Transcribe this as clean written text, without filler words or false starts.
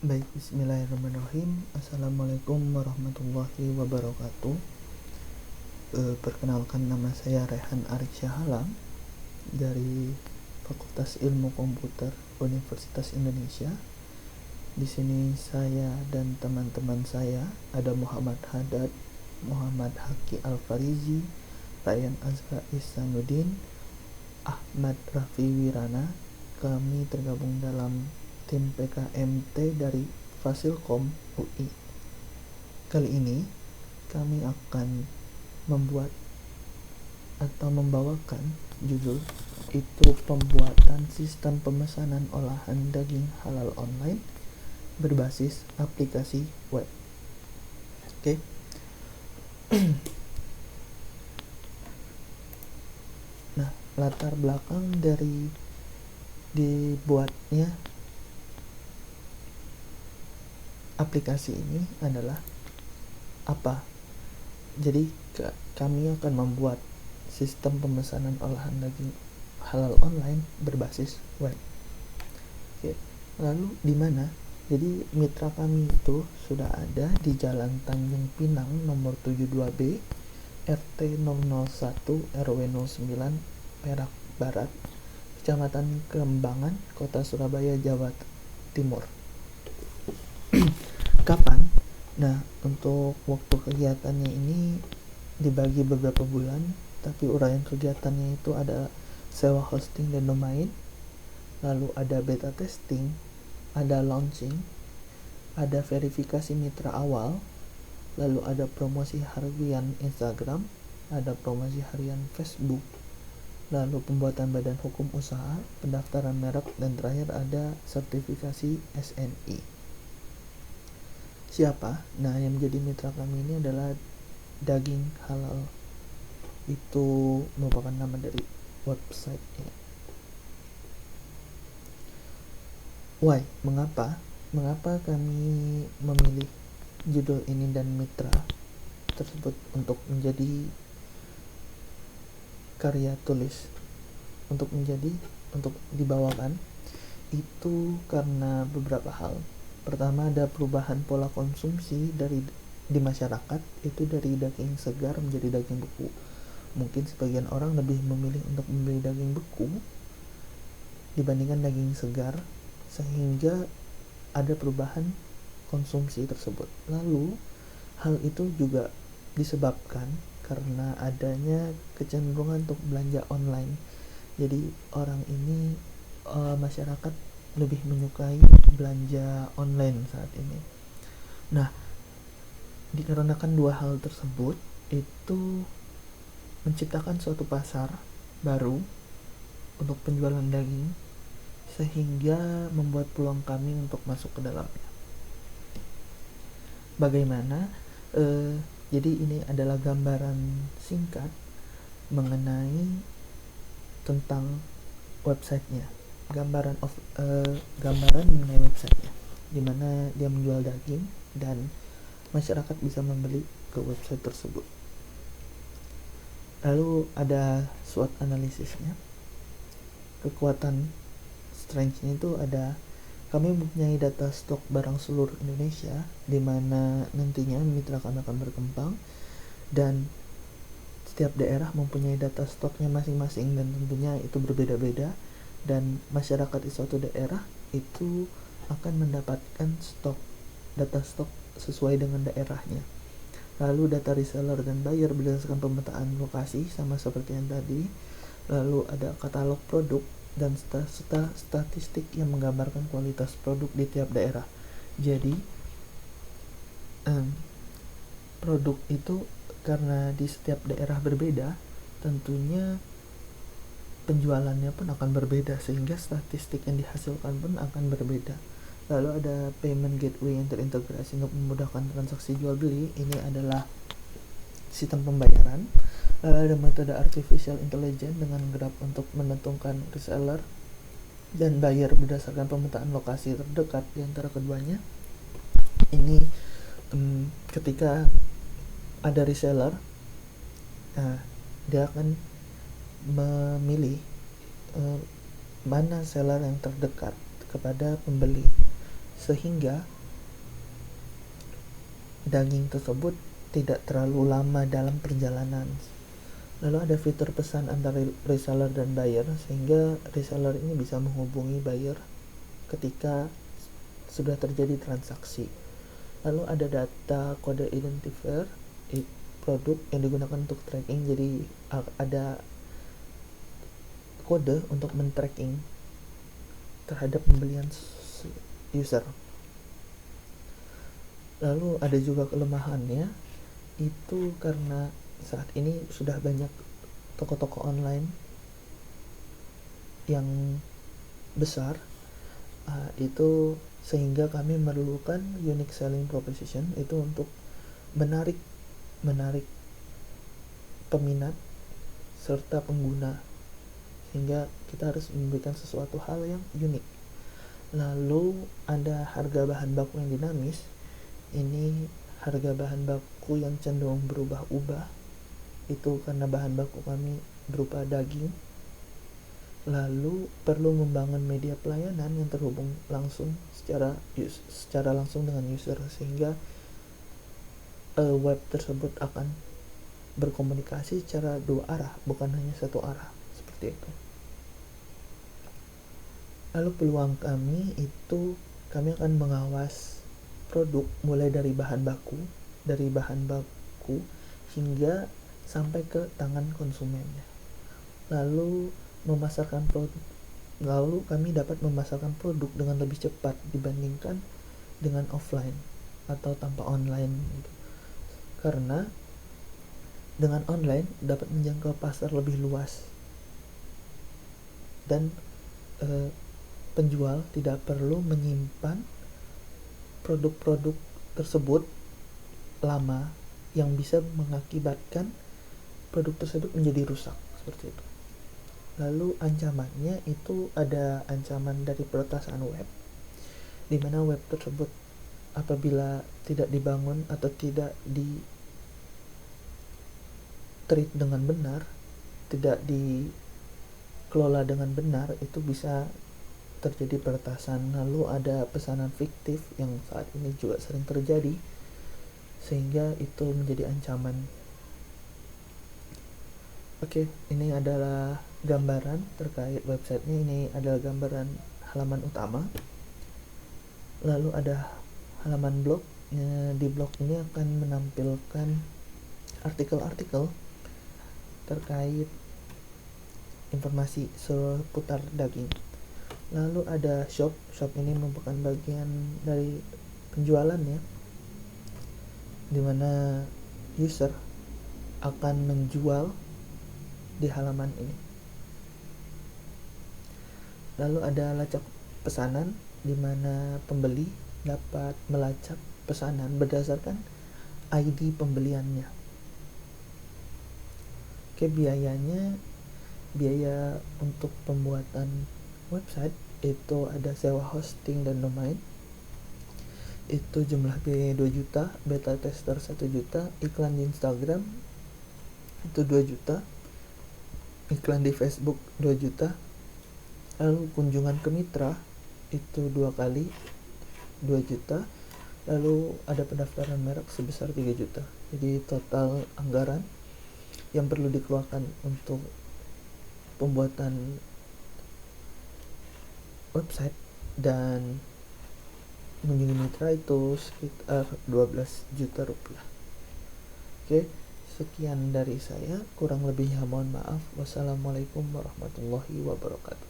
Baik, bismillahirrahmanirrahim. Assalamualaikum warahmatullahi wabarakatuh. Perkenalkan, nama saya Rehan Arik Syahalam dari Fakultas Ilmu Komputer Universitas Indonesia. Di sini saya dan teman-teman saya ada Muhammad Haddad, Muhammad Haki Al-Farizi, Ryan Azra Ihsanuddin, Ahmad Rafi Wirana. Kami tergabung dalam tim PKMT dari Fasilkom UI. Kali ini kami akan membawakan judul itu pembuatan sistem pemesanan olahan daging halal online berbasis aplikasi web. Oke. Nah, latar belakang dari dibuatnya aplikasi ini adalah apa? Jadi kami akan membuat sistem pemesanan olahan daging halal online berbasis web. Oke. Lalu di mana? Jadi mitra kami itu sudah ada di Jalan Tanjung Pinang nomor 72B, RT 001 RW 09, Perak Barat, Kecamatan Kembangan, Kota Surabaya, Jawa Timur. Kapan? Nah, untuk waktu kegiatannya ini dibagi beberapa bulan, tapi uraian kegiatannya itu ada sewa hosting dan domain, lalu ada beta testing, ada launching, ada verifikasi mitra awal, lalu ada promosi harian Instagram, ada promosi harian Facebook, lalu pembuatan badan hukum usaha, pendaftaran merek, dan terakhir ada sertifikasi SNI. Siapa? Nah, yang menjadi mitra kami ini adalah Daging Halal. Itu merupakan nama dari website-nya. Why? Mengapa kami memilih judul ini dan mitra tersebut untuk menjadi karya tulis, untuk dibawakan? Itu karena beberapa hal. Pertama, ada perubahan pola konsumsi di masyarakat, itu dari daging segar menjadi daging beku. Mungkin sebagian orang lebih memilih untuk membeli daging beku dibandingkan daging segar, sehingga ada perubahan konsumsi tersebut. Lalu hal itu juga disebabkan karena adanya kecenderungan untuk belanja online. Jadi masyarakat lebih menyukai belanja online saat ini. Nah, dikarenakan dua hal tersebut itu menciptakan suatu pasar baru untuk penjualan daging, sehingga membuat peluang kami untuk masuk ke dalamnya. Bagaimana? Jadi ini adalah gambaran singkat mengenai tentang websitenya. Gambaran mengenai websitenya, di mana dia menjual daging dan masyarakat bisa membeli ke website tersebut. Lalu ada SWOT analisisnya. Kekuatan strength-nya itu ada, kami mempunyai data stok barang seluruh Indonesia, di mana nantinya mitra kami akan berkembang dan setiap daerah mempunyai data stoknya masing-masing dan tentunya itu berbeda-beda, dan masyarakat di suatu daerah itu akan mendapatkan data stok sesuai dengan daerahnya. Lalu data reseller dan buyer berdasarkan pemetaan lokasi sama seperti yang tadi. Lalu ada katalog produk dan statistik yang menggambarkan kualitas produk di tiap daerah. Jadi produk itu karena di setiap daerah berbeda, tentunya penjualannya pun akan berbeda, sehingga statistik yang dihasilkan pun akan berbeda. Lalu ada payment gateway yang terintegrasi untuk memudahkan transaksi jual beli. Ini adalah sistem pembayaran. Lalu ada metode artificial intelligence dengan graph untuk menentukan reseller dan buyer berdasarkan pemetaan lokasi terdekat di antara keduanya. Ini ketika ada reseller, dia akan memilih mana seller yang terdekat kepada pembeli, sehingga daging tersebut tidak terlalu lama dalam perjalanan. Lalu ada fitur pesan antara reseller dan buyer, sehingga reseller ini bisa menghubungi buyer ketika sudah terjadi transaksi. Lalu ada data kode identifier produk yang digunakan untuk tracking, jadi ada kode untuk men-tracking terhadap pembelian user. Lalu ada juga kelemahannya, itu karena saat ini sudah banyak toko-toko online yang besar, itu sehingga kami memerlukan unique selling proposition itu untuk menarik peminat serta pengguna, sehingga kita harus memberikan sesuatu hal yang unik. Lalu ada harga bahan baku yang dinamis. Ini harga bahan baku yang cenderung berubah-ubah, itu karena bahan baku kami berupa daging. Lalu perlu membangun media pelayanan yang terhubung langsung secara langsung dengan user, sehingga web tersebut akan berkomunikasi secara dua arah, bukan hanya satu arah, seperti itu. Lalu peluang kami itu, kami akan mengawas produk mulai dari bahan baku hingga sampai ke tangan konsumennya. Lalu kami dapat memasarkan produk dengan lebih cepat dibandingkan dengan offline atau tanpa online gitu. Karena dengan online dapat menjangkau pasar lebih luas, dan penjual tidak perlu menyimpan produk-produk tersebut lama yang bisa mengakibatkan produk tersebut menjadi rusak, seperti itu. Lalu ancamannya itu ada ancaman dari peretasan web, di mana web tersebut apabila tidak dibangun atau tidak di-treat dengan benar, tidak dikelola dengan benar, itu bisa terjadi peretasan. Lalu ada pesanan fiktif yang saat ini juga sering terjadi, sehingga itu menjadi ancaman. Oke, ini adalah gambaran terkait websitenya. Ini adalah gambaran halaman utama. Lalu ada halaman blog. Di blog ini akan menampilkan artikel-artikel terkait informasi seputar daging. Lalu ada shop ini merupakan bagian dari penjualan ya, dimana user akan menjual di halaman ini. Lalu ada lacak pesanan, dimana pembeli dapat melacak pesanan berdasarkan ID pembeliannya. Oke, biaya untuk pembuatan website itu ada sewa hosting dan domain, itu jumlah biaya 2 juta, beta tester 1 juta, iklan di Instagram itu 2 juta, iklan di Facebook 2 juta, lalu kunjungan ke mitra itu 2 kali 2 juta, lalu ada pendaftaran merek sebesar 3 juta. Jadi total anggaran yang perlu dikeluarkan untuk pembuatan website dan mengunjungi mitra itu sekitar 12 juta rupiah. Oke, sekian dari saya, kurang lebihnya mohon maaf. Wassalamualaikum warahmatullahi wabarakatuh.